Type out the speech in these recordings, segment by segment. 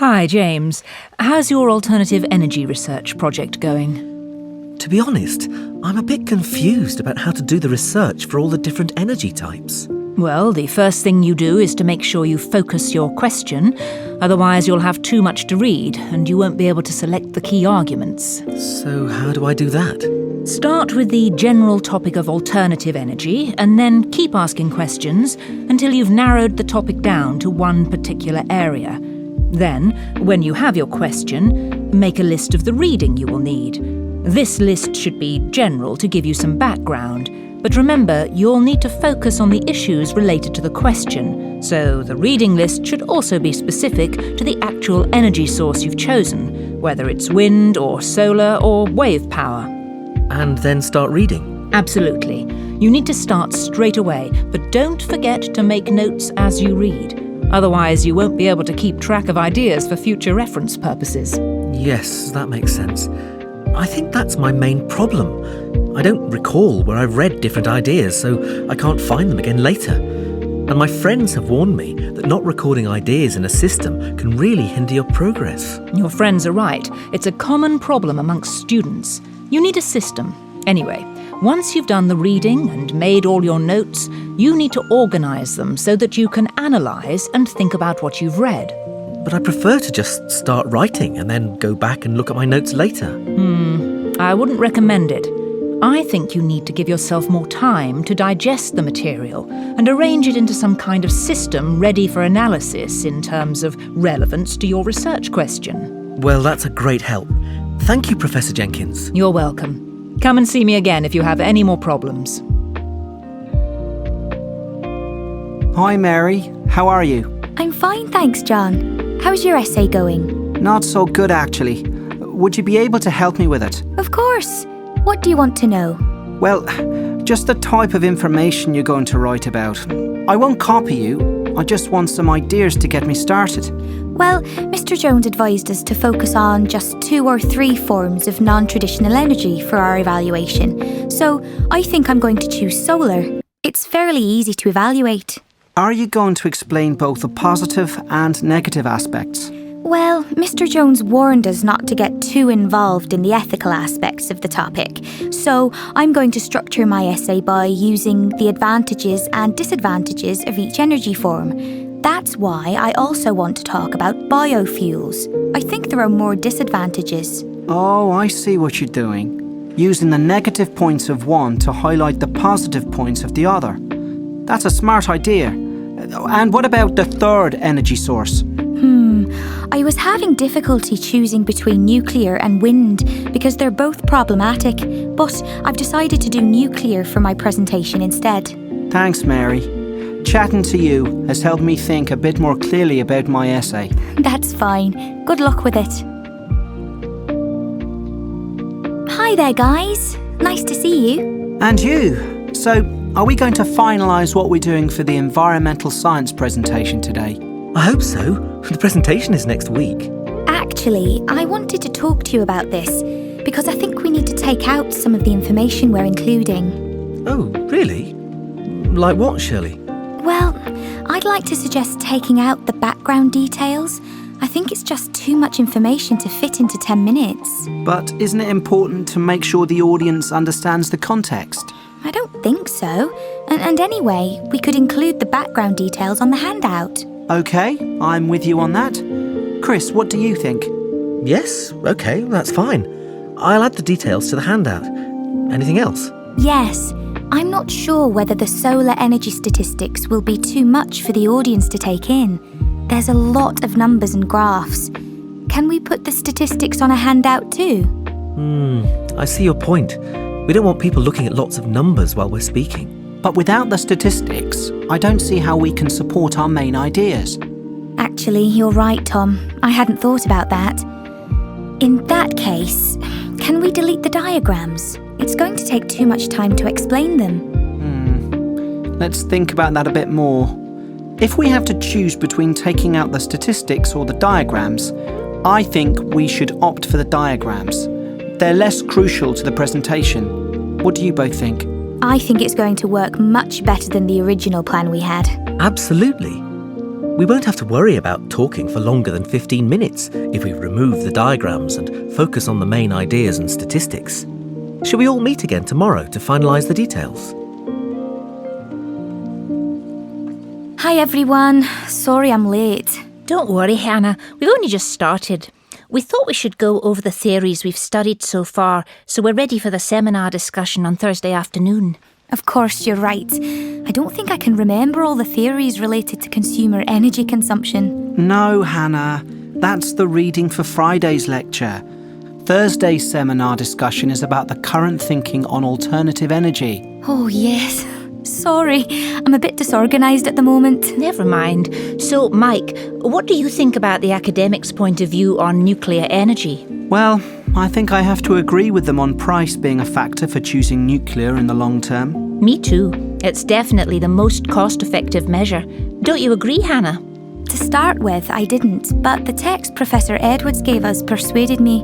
Hi, James. How's your alternative energy research project going? To be honest, I'm a bit confused about how to do the research for all the different energy types. Well, the first thing you do is to make sure you focus your question. Otherwise, you'll have too much to read, and you won't be able to select the key arguments. So how do I do that? Start with the general topic of alternative energy, and then keep asking questions until you've narrowed the topic down to one particular area. Then, when you have your question, make a list of the reading you will need. This list should be general to give you some background, but remember, you'll need to focus on the issues related to the question, so the reading list should also be specific to the actual energy source you've chosen, whether it's wind or solar or wave power. And then start reading? Absolutely. You need to start straight away, but don't forget to make notes as you read. Otherwise, you won't be able to keep track of ideas for future reference purposes. Yes, that makes sense. I think that's my main problem. I don't recall where I've read different ideas, so I can't find them again later. And my friends have warned me that not recording ideas in a system can really hinder your progress. Your friends are right. It's a common problem amongst students. You need a system. Anyway, once you've done the reading and made all your notes, you need to organise them so that you can analyse and think about what you've read. But I prefer to just start writing and then go back and look at my notes later. I wouldn't recommend it. I think you need to give yourself more time to digest the material and arrange it into some kind of system ready for analysis in terms of relevance to your research question. Well, that's a great help. Thank you, Professor Jenkins. You're welcome. Come and see me again if you have any more problems. Hi, Mary. How are you? I'm fine, thanks, John. How's your essay going? Not so good, actually. Would you be able to help me with it? Of course. What do you want to know? Well, just the type of information you're going to write about. I won't copy you. I just want some ideas to get me started. Well, Mr. Jones advised us to focus on just 2 or 3 forms of non-traditional energy for our evaluation. So I think I'm going to choose solar. It's fairly easy to evaluate. Are you going to explain both the positive and negative aspects? Well, Mr. Jones warned us not to get too involved in the ethical aspects of the topic, so I'm going to structure my essay by using the advantages and disadvantages of each energy form. That's why I also want to talk about biofuels. I think there are more disadvantages. Oh, I see what you're doing. Using the negative points of one to highlight the positive points of the other. That's a smart idea. And what about the third energy source? I was having difficulty choosing between nuclear and wind because they're both problematic, but I've decided to do nuclear for my presentation instead. Thanks, Mary. Chatting to you has helped me think a bit more clearly about my essay. That's fine. Good luck with it. Hi there, guys. Nice to see you. And you. So, are we going to finalise what we're doing for the environmental science presentation today? I hope so. The presentation is next week. Actually, I wanted to talk to you about this because I think we need to take out some of the information we're including. Oh, really? Like what, Shirley? Well, I'd like to suggest taking out the background details. I think it's just too much information to fit into 10 minutes. But isn't it important to make sure the audience understands the context? I don't think so. And anyway, we could include the background details on the handout. OK, I'm with you on that. Chris, what do you think? Yes, OK, that's fine. I'll add the details to the handout. Anything else? Yes. I'm not sure whether the solar energy statistics will be too much for the audience to take in. There's a lot of numbers and graphs. Can we put the statistics on a handout too? I see your point. We don't want people looking at lots of numbers while we're speaking. But without the statistics, I don't see how we can support our main ideas. Actually, you're right, Tom. I hadn't thought about that. In that case, can we delete the diagrams? It's going to take too much time to explain them. Let's think about that a bit more. If we have to choose between taking out the statistics or the diagrams, I think we should opt for the diagrams. They're less crucial to the presentation. What do you both think? I think it's going to work much better than the original plan we had. Absolutely. We won't have to worry about talking for longer than 15 minutes if we remove the diagrams and focus on the main ideas and statistics. Shall we all meet again tomorrow to finalise the details? Hi everyone. Sorry I'm late. Don't worry, Hannah. We've only just started. We thought we should go over the theories we've studied so far, so we're ready for the seminar discussion on Thursday afternoon. Of course, you're right. I don't think I can remember all the theories related to consumer energy consumption. No, Hannah. That's the reading for Friday's lecture. Thursday's seminar discussion is about the current thinking on alternative energy. Oh, yes. Sorry, I'm a bit disorganised at the moment. Never mind. So, Mike, what do you think about the academics' point of view on nuclear energy? Well, I think I have to agree with them on price being a factor for choosing nuclear in the long term. Me too. It's definitely the most cost-effective measure. Don't you agree, Hannah? To start with, I didn't, but the text Professor Edwards gave us persuaded me.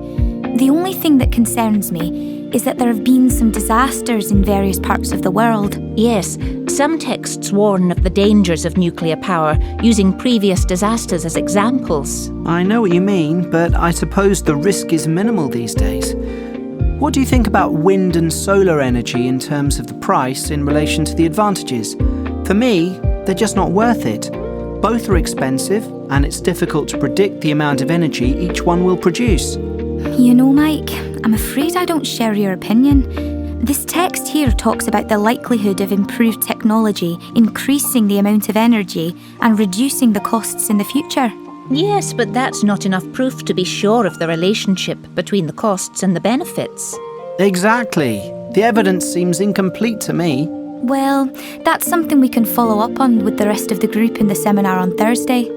The only thing that concerns me is that there have been some disasters in various parts of the world. Yes, some texts warn of the dangers of nuclear power, using previous disasters as examples. I know what you mean, but I suppose the risk is minimal these days. What do you think about wind and solar energy in terms of the price in relation to the advantages? For me, they're just not worth it. Both are expensive, and it's difficult to predict the amount of energy each one will produce. You know, Mike, I'm afraid I don't share your opinion. This text here talks about the likelihood of improved technology increasing the amount of energy and reducing the costs in the future. Yes, but that's not enough proof to be sure of the relationship between the costs and the benefits. Exactly. The evidence seems incomplete to me. Well, that's something we can follow up on with the rest of the group in the seminar on Thursday.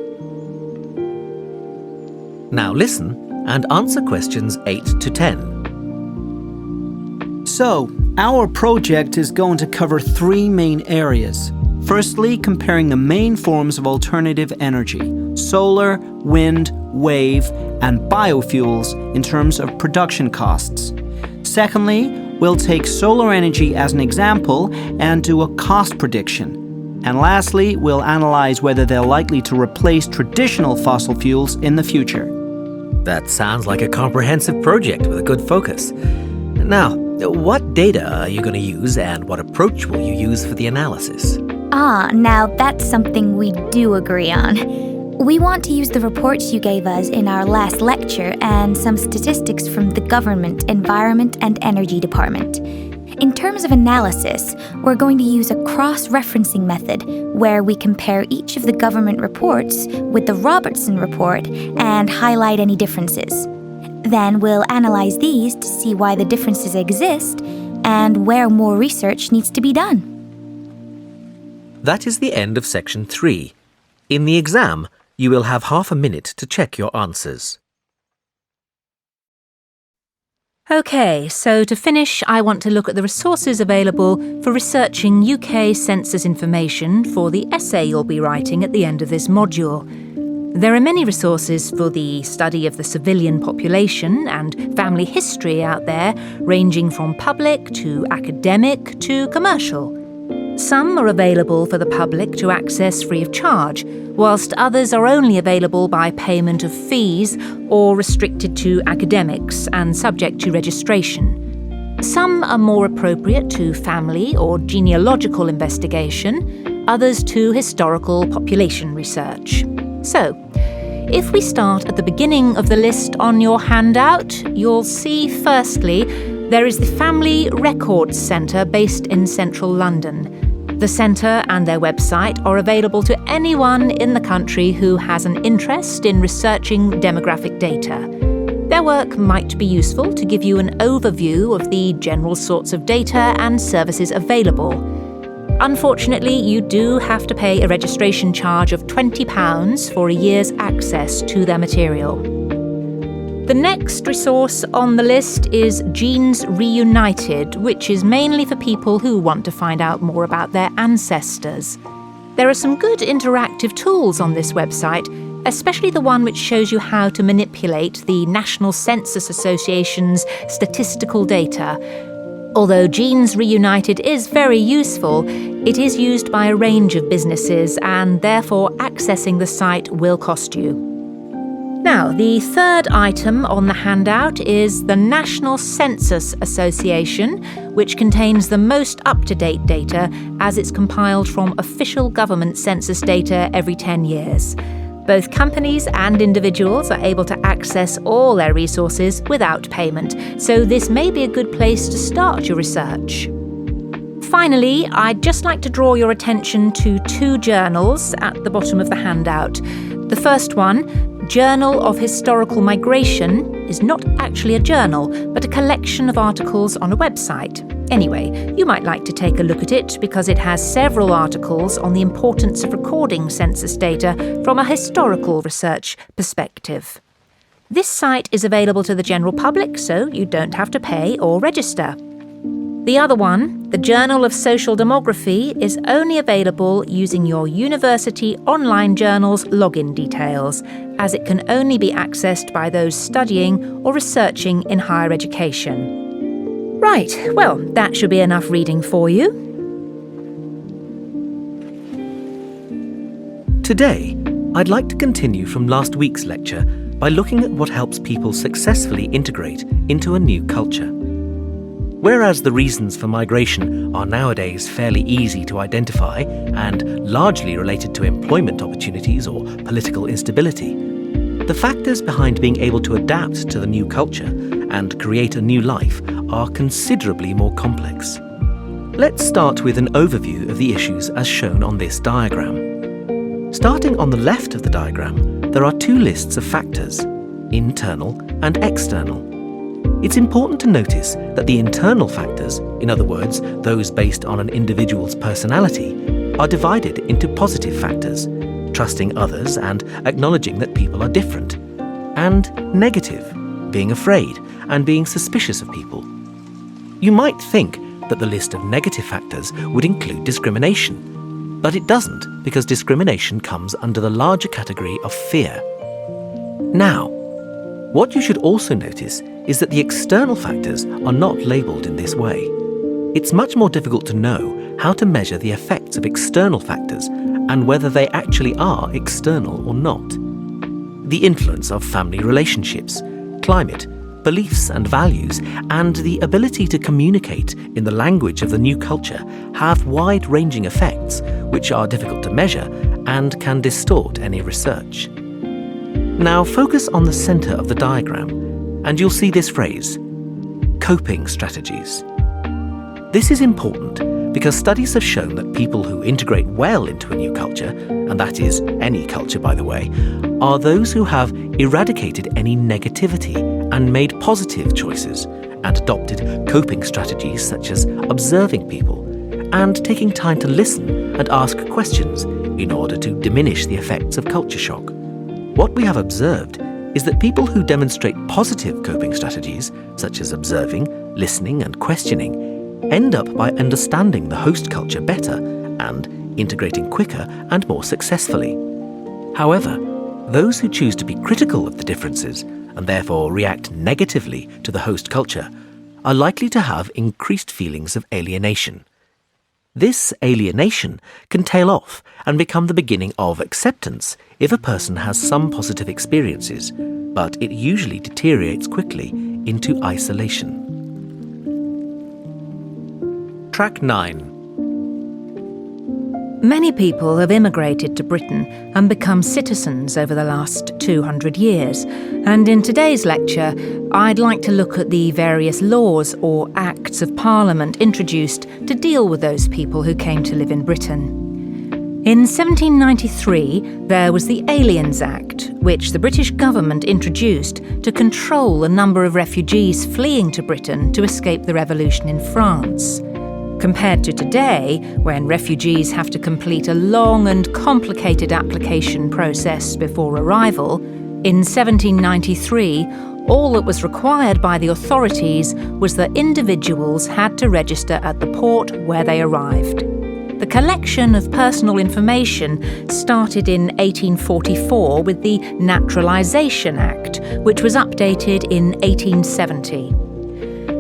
Now listen and answer questions 8 to 10. So, our project is going to cover 3 main areas. Firstly, comparing the main forms of alternative energy: solar, wind, wave, and biofuels in terms of production costs. Secondly, we'll take solar energy as an example and do a cost prediction. And lastly, we'll analyse whether they're likely to replace traditional fossil fuels in the future. That sounds like a comprehensive project with a good focus. Now, what data are you going to use and what approach will you use for the analysis? Now that's something we do agree on. We want to use the reports you gave us in our last lecture and some statistics from the Government, Environment and Energy Department. In terms of analysis, we're going to use a cross-referencing method where we compare each of the government reports with the Robertson report and highlight any differences. Then we'll analyse these to see why the differences exist and where more research needs to be done. That is the end of section 3. In the exam, you will have half a minute to check your answers. OK, so to finish, I want to look at the resources available for researching UK census information for the essay you'll be writing at the end of this module. There are many resources for the study of the civilian population and family history out there, ranging from public to academic to commercial. Some are available for the public to access free of charge, whilst others are only available by payment of fees or restricted to academics and subject to registration. Some are more appropriate to family or genealogical investigation, others to historical population research. So, if we start at the beginning of the list on your handout, you'll see firstly there is the Family Records Centre based in central London. The centre and their website are available to anyone in the country who has an interest in researching demographic data. Their work might be useful to give you an overview of the general sorts of data and services available. Unfortunately, you do have to pay a registration charge of £20 for a year's access to their material. The next resource on the list is Genes Reunited, which is mainly for people who want to find out more about their ancestors. There are some good interactive tools on this website, especially the one which shows you how to manipulate the National Census Association's statistical data. Although Genes Reunited is very useful, It is used by a range of businesses and therefore accessing the site will cost you. Now, the third item on the handout is the National Census Association, which contains the most up-to-date data as it's compiled from official government census data every 10 years. Both companies and individuals are able to access all their resources without payment, so this may be a good place to start your research. Finally, I'd just like to draw your attention to 2 journals at the bottom of the handout. The first one, Journal of Historical Migration, is not actually a journal, but a collection of articles on a website. Anyway, you might like to take a look at it because it has several articles on the importance of recording census data from a historical research perspective. This site is available to the general public, so you don't have to pay or register. The other one, the Journal of Social Demography, is only available using your university online journal's login details, as it can only be accessed by those studying or researching in higher education. Right, well, that should be enough reading for you. Today, I'd like to continue from last week's lecture by looking at what helps people successfully integrate into a new culture. Whereas the reasons for migration are nowadays fairly easy to identify and largely related to employment opportunities or political instability, the factors behind being able to adapt to the new culture and create a new life are considerably more complex. Let's start with an overview of the issues as shown on this diagram. Starting on the left of the diagram, there are 2 lists of factors, internal and external. It's important to notice that the internal factors, in other words, those based on an individual's personality, are divided into positive factors, trusting others and acknowledging that people are different, and negative, being afraid and being suspicious of people. You might think that the list of negative factors would include discrimination, but it doesn't because discrimination comes under the larger category of fear. Now, what you should also notice is that the external factors are not labelled in this way. It's much more difficult to know how to measure the effects of external factors and whether they actually are external or not. The influence of family relationships, climate, beliefs and values, and the ability to communicate in the language of the new culture have wide-ranging effects which are difficult to measure and can distort any research. Now focus on the centre of the diagram, and you'll see this phrase, coping strategies. This is important because studies have shown that people who integrate well into a new culture, and that is any culture by the way, are those who have eradicated any negativity and made positive choices and adopted coping strategies such as observing people and taking time to listen and ask questions in order to diminish the effects of culture shock. What we have observed is that people who demonstrate positive coping strategies, such as observing, listening and questioning, end up by understanding the host culture better and integrating quicker and more successfully. However, those who choose to be critical of the differences and therefore react negatively to the host culture are likely to have increased feelings of alienation. This alienation can tail off and become the beginning of acceptance if a person has some positive experiences, but it usually deteriorates quickly into isolation. Track 9. Many people have immigrated to Britain and become citizens over the last 200 years, and in today's lecture I'd like to look at the various laws or Acts of Parliament introduced to deal with those people who came to live in Britain. In 1793 there was the Aliens Act, which the British government introduced to control the number of refugees fleeing to Britain to escape the revolution in France. Compared to today, when refugees have to complete a long and complicated application process before arrival, in 1793, all that was required by the authorities was that individuals had to register at the port where they arrived. The collection of personal information started in 1844 with the Naturalisation Act, which was updated in 1870.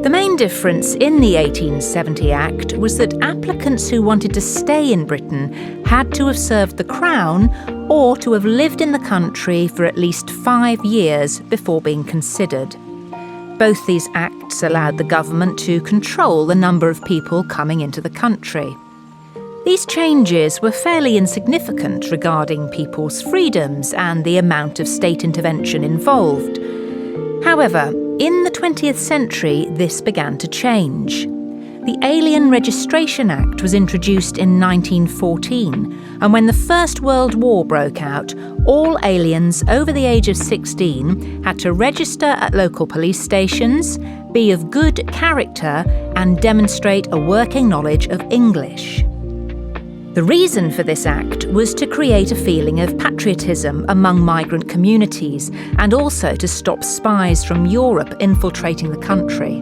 The main difference in the 1870 Act was that applicants who wanted to stay in Britain had to have served the Crown or to have lived in the country for at least 5 years before being considered. Both these acts allowed the government to control the number of people coming into the country. These changes were fairly insignificant regarding people's freedoms and the amount of state intervention involved. However, in the 20th century, this began to change. The Alien Registration Act was introduced in 1914, and when the First World War broke out, all aliens over the age of 16 had to register at local police stations, be of good character, and demonstrate a working knowledge of English. The reason for this act was to create a feeling of patriotism among migrant communities and also to stop spies from Europe infiltrating the country.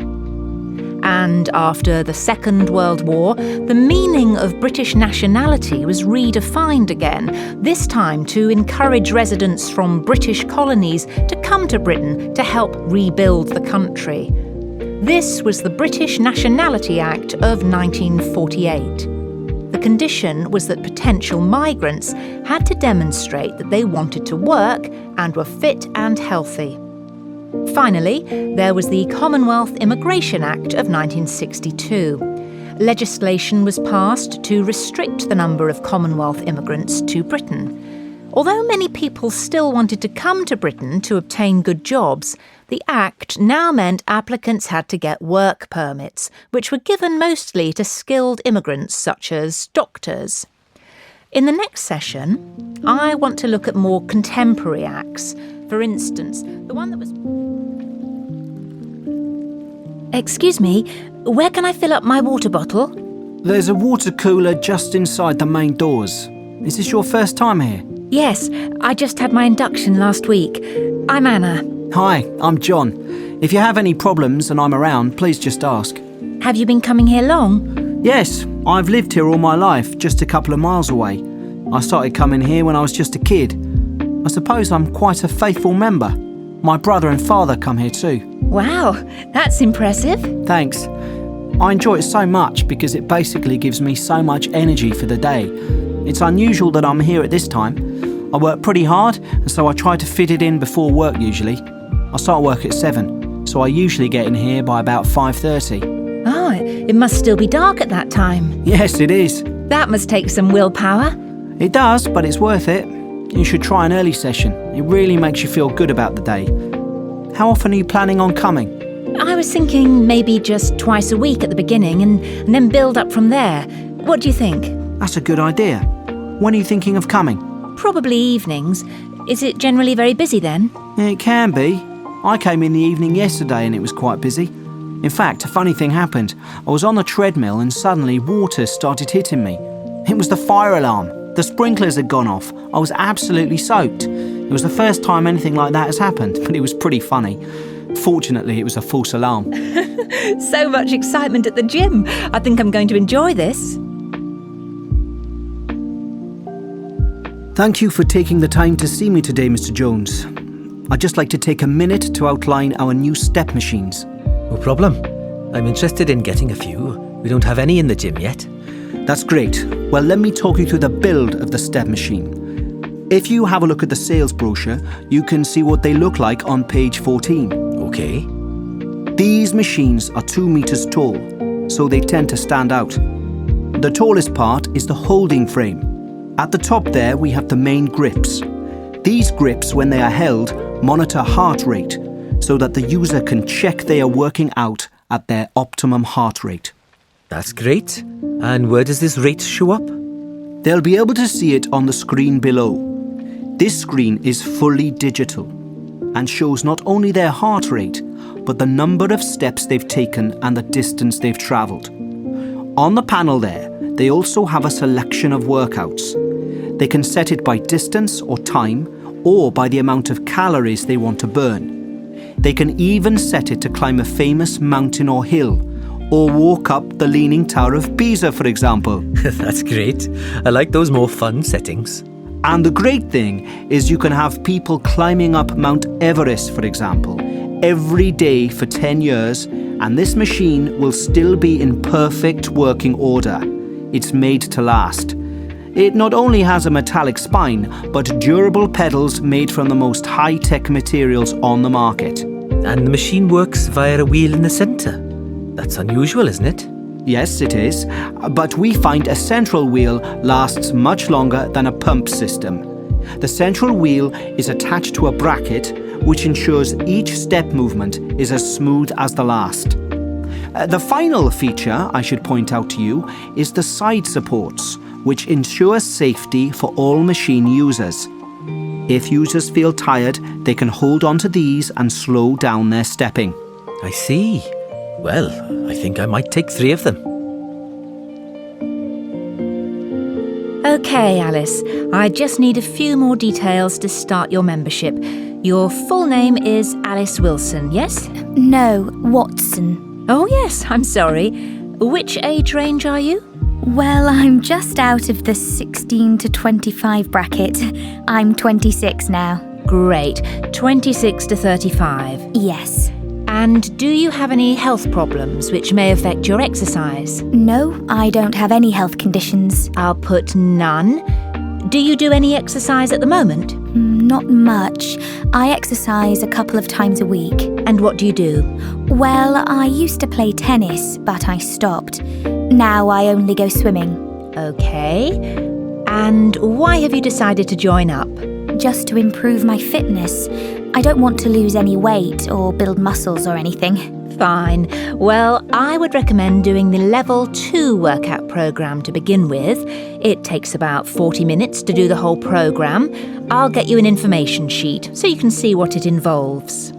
And after the Second World War, the meaning of British nationality was redefined again, this time to encourage residents from British colonies to come to Britain to help rebuild the country. This was the British Nationality Act of 1948. The condition was that potential migrants had to demonstrate that they wanted to work and were fit and healthy. Finally, there was the Commonwealth Immigration Act of 1962. Legislation was passed to restrict the number of Commonwealth immigrants to Britain. Although many people still wanted to come to Britain to obtain good jobs, the Act now meant applicants had to get work permits, which were given mostly to skilled immigrants such as doctors. In the next session, I want to look at more contemporary acts. For instance, the one that was... Excuse me, where can I fill up my water bottle? There's a water cooler just inside the main doors. Is this your first time here? Yes, I just had my induction last week. I'm Anna. Hi, I'm John. If you have any problems and I'm around, please just ask. Have you been coming here long? Yes, I've lived here all my life, just a couple of miles away. I started coming here when I was just a kid. I suppose I'm quite a faithful member. My brother and father come here too. Wow, that's impressive. Thanks. I enjoy it so much because it basically gives me so much energy for the day. It's unusual that I'm here at this time. I work pretty hard, and so I try to fit it in before work usually. I start work at 7, so I usually get in here by about 5:30. Oh, it must still be dark at that time. Yes, it is. That must take some willpower. It does, but it's worth it. You should try an early session. It really makes you feel good about the day. How often are you planning on coming? I was thinking maybe just twice a week at the beginning and then build up from there. What do you think? That's a good idea. When are you thinking of coming? Probably evenings. Is it generally very busy then? It can be. I came in the evening yesterday and it was quite busy. In fact, a funny thing happened. I was on the treadmill and suddenly water started hitting me. It was the fire alarm. The sprinklers had gone off. I was absolutely soaked. It was the first time anything like that has happened, but it was pretty funny. Fortunately, it was a false alarm. So much excitement at the gym. I think I'm going to enjoy this. Thank you for taking the time to see me today, Mr. Jones. I'd just like to take a minute to outline our new step machines. No problem. I'm interested in getting a few. We don't have any in the gym yet. That's great. Well, let me talk you through the build of the step machine. If you have a look at the sales brochure, you can see what they look like on page 14. Okay. These machines are 2 meters tall, so they tend to stand out. The tallest part is the holding frame. At the top there, we have the main grips. These grips, when they are held, monitor heart rate, so that the user can check they are working out at their optimum heart rate. That's great. And where does this rate show up? They'll be able to see it on the screen below. This screen is fully digital and shows not only their heart rate, but the number of steps they've taken and the distance they've travelled. On the panel there, they also have a selection of workouts. They can set it by distance or time, or by the amount of calories they want to burn. They can even set it to climb a famous mountain or hill, or walk up the Leaning Tower of Pisa, for example. That's great. I like those more fun settings. And the great thing is you can have people climbing up Mount Everest, for example, every day for 10 years, and this machine will still be in perfect working order. It's made to last. It not only has a metallic spine, but durable pedals made from the most high-tech materials on the market. And the machine works via a wheel in the centre. That's unusual, isn't it? Yes, it is, but we find a central wheel lasts much longer than a pump system. The central wheel is attached to a bracket which ensures each step movement is as smooth as the last. The final feature I should point out to you is the side supports, which ensure safety for all machine users. If users feel tired, they can hold on to these and slow down their stepping. I see. Well, I think I might take 3 of them. OK, Alice, I just need a few more details to start your membership. Your full name is Alice Wilson, yes? No, Watson. Oh, yes, I'm sorry. Which age range are you? Well, I'm just out of the 16 to 25 bracket. I'm 26 now. Great. 26 to 35. Yes. And do you have any health problems which may affect your exercise? No, I don't have any health conditions. I'll put none. Do you do any exercise at the moment? Not much. I exercise a couple of times a week. And what do you do? Well, I used to play tennis, but I stopped. Now I only go swimming. OK. And why have you decided to join up? Just to improve my fitness. I don't want to lose any weight or build muscles or anything. Fine. Well, I would recommend doing the Level 2 workout programme to begin with. It takes about 40 minutes to do the whole programme. I'll get you an information sheet so you can see what it involves.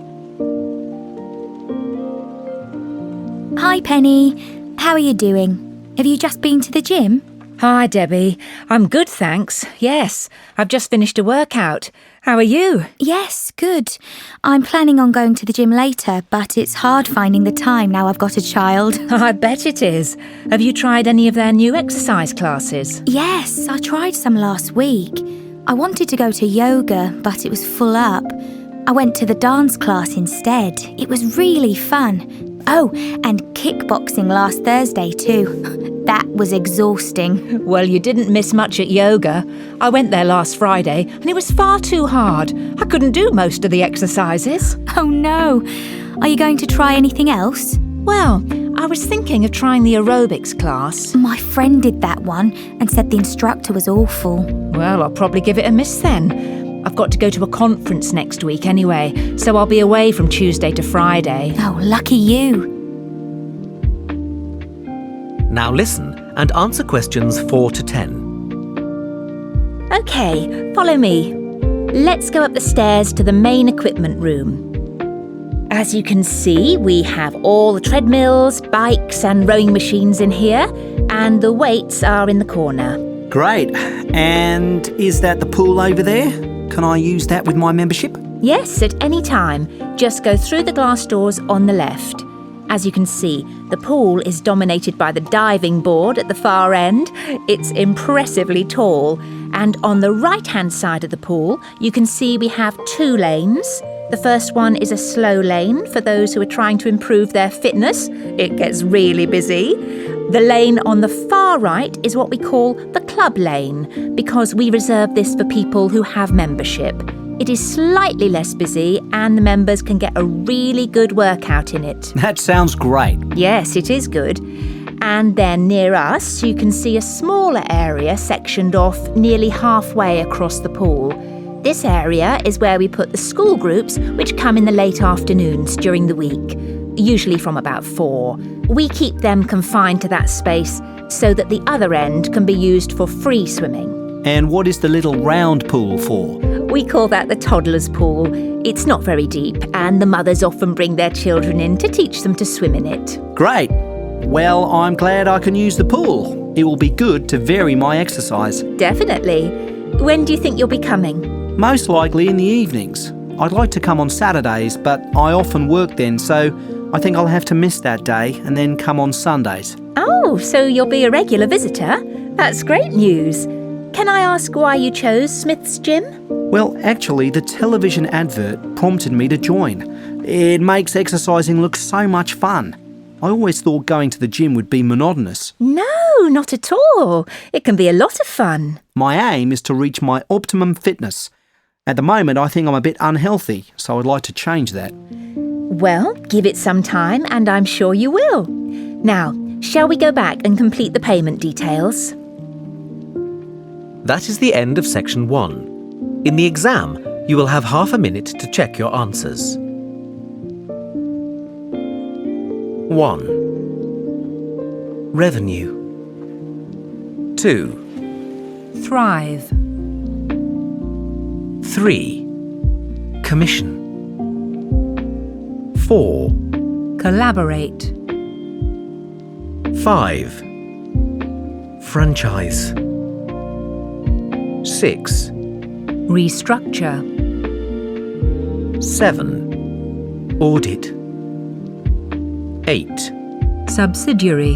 Hi, Penny. How are you doing? Have you just been to the gym? Hi, Debbie. I'm good, thanks. Yes, I've just finished a workout. How are you? Yes, good. I'm planning on going to the gym later, but it's hard finding the time now I've got a child. I bet it is. Have you tried any of their new exercise classes? Yes, I tried some last week. I wanted to go to yoga, but it was full up. I went to the dance class instead. It was really fun. Oh, and kickboxing last Thursday too. That was exhausting. Well, you didn't miss much at yoga. I went there last Friday and it was far too hard. I couldn't do most of the exercises. Oh no. Are you going to try anything else? Well, I was thinking of trying the aerobics class. My friend did that one and said the instructor was awful. Well, I'll probably give it a miss then. I've got to go to a conference next week anyway, so I'll be away from Tuesday to Friday. Oh, lucky you. Now listen and answer questions 4 to 10. OK, follow me. Let's go up the stairs to the main equipment room. As you can see, we have all the treadmills, bikes and rowing machines in here, and the weights are in the corner. Great. And is that the pool over there? Can I use that with my membership? Yes, at any time. Just go through the glass doors on the left. As you can see, the pool is dominated by the diving board at the far end. It's impressively tall. And on the right-hand side of the pool, you can see we have 2 lanes. The first one is a slow lane for those who are trying to improve their fitness. It gets really busy. The lane on the far right is what we call the club lane, because we reserve this for people who have membership. It is slightly less busy and the members can get a really good workout in it. That sounds great. Yes, it is good. And then near us, you can see a smaller area sectioned off nearly halfway across the pool. This area is where we put the school groups which come in the late afternoons during the week, usually from about 4. We keep them confined to that space so that the other end can be used for free swimming. And what is the little round pool for? We call that the toddler's pool. It's not very deep, and the mothers often bring their children in to teach them to swim in it. Great. Well, I'm glad I can use the pool. It will be good to vary my exercise. Definitely. When do you think you'll be coming? Most likely in the evenings. I'd like to come on Saturdays, but I often work then, so I think I'll have to miss that day and then come on Sundays. Oh, so you'll be a regular visitor? That's great news. Can I ask why you chose Smith's Gym? Well, actually, the television advert prompted me to join. It makes exercising look so much fun. I always thought going to the gym would be monotonous. No, not at all. It can be a lot of fun. My aim is to reach my optimum fitness. At the moment, I think I'm a bit unhealthy, so I'd like to change that. Well, give it some time and I'm sure you will. Now, shall we go back and complete the payment details? That is the end of section 1. In the exam, you will have half a minute to check your answers. 1. Revenue. 2. Thrive. 3. Commission. 4. Collaborate. 5. Franchise. 6. Restructure. 7. Audit. 8. Subsidiary.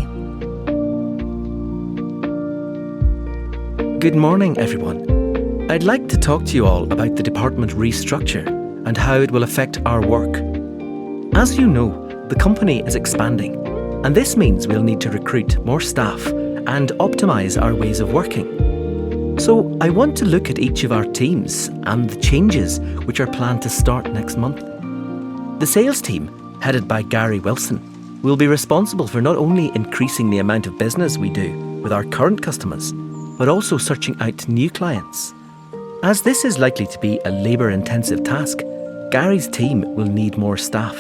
Good morning, everyone. I'd like to talk to you all about the department restructure and how it will affect our work. As you know, the company is expanding, and this means we'll need to recruit more staff and optimise our ways of working. So I want to look at each of our teams and the changes which are planned to start next month. The sales team, headed by Gary Wilson, will be responsible for not only increasing the amount of business we do with our current customers, but also searching out new clients. As this is likely to be a labour-intensive task, Gary's team will need more staff,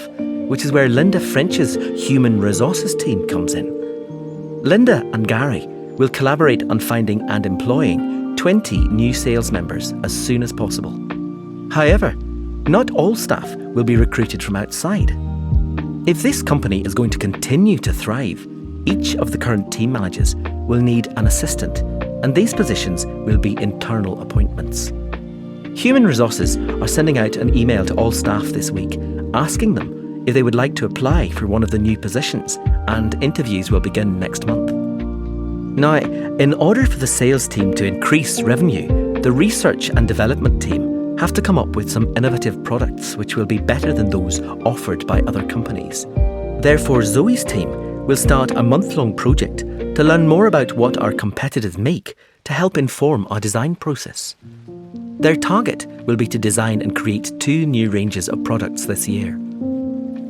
which is where Linda French's human resources team comes in. Linda and Gary will collaborate on finding and employing 20 new sales members as soon as possible. However, not all staff will be recruited from outside. If this company is going to continue to thrive, each of the current team managers will need an assistant, and these positions will be internal appointments. Human Resources are sending out an email to all staff this week, asking them if they would like to apply for one of the new positions, and interviews will begin next month. Now, in order for the sales team to increase revenue, the research and development team have to come up with some innovative products which will be better than those offered by other companies. Therefore, Zoe's team will start a month-long project to learn more about what our competitors make to help inform our design process. Their target will be to design and create 2 new ranges of products this year.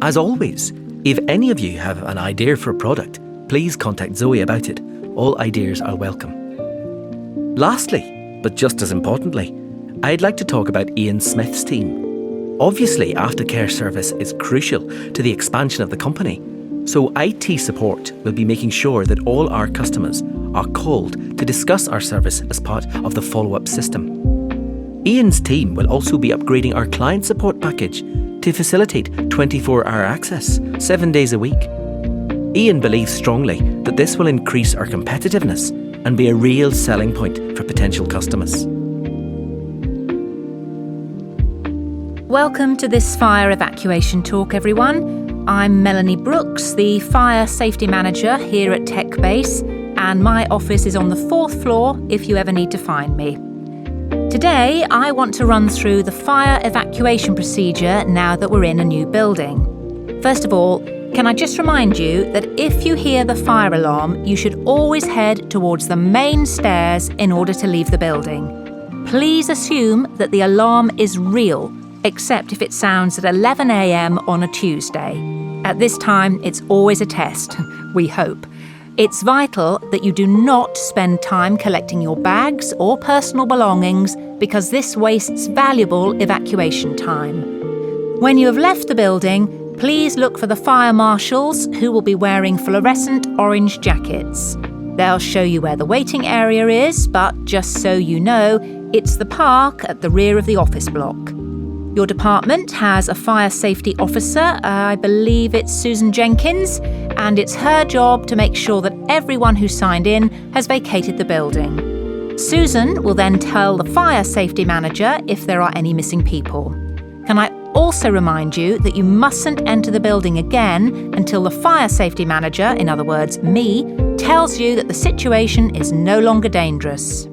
As always, if any of you have an idea for a product, please contact Zoe about it. All ideas are welcome. Lastly, but just as importantly, I'd like to talk about Ian Smith's team. Obviously, aftercare service is crucial to the expansion of the company, so IT support will be making sure that all our customers are called to discuss our service as part of the follow-up system. Ian's team will also be upgrading our client support package to facilitate 24-hour access, 7 days a week. Ian believes strongly that this will increase our competitiveness and be a real selling point for potential customers. Welcome to this fire evacuation talk, everyone. I'm Melanie Brooks, the Fire Safety Manager here at Tech Base, and my office is on the 4th floor if you ever need to find me. Today, I want to run through the fire evacuation procedure now that we're in a new building. First of all, can I just remind you that if you hear the fire alarm, you should always head towards the main stairs in order to leave the building. Please assume that the alarm is real, except if it sounds at 11 a.m. on a Tuesday. At this time, it's always a test, we hope. It's vital that you do not spend time collecting your bags or personal belongings because this wastes valuable evacuation time. When you have left the building, please look for the fire marshals who will be wearing fluorescent orange jackets. They'll show you where the waiting area is, but just so you know, it's the park at the rear of the office block. Your department has a fire safety officer, I believe it's Susan Jenkins, and it's her job to make sure that everyone who signed in has vacated the building. Susan will then tell the fire safety manager if there are any missing people. Can I also remind you that you mustn't enter the building again until the fire safety manager, in other words, me, tells you that the situation is no longer dangerous.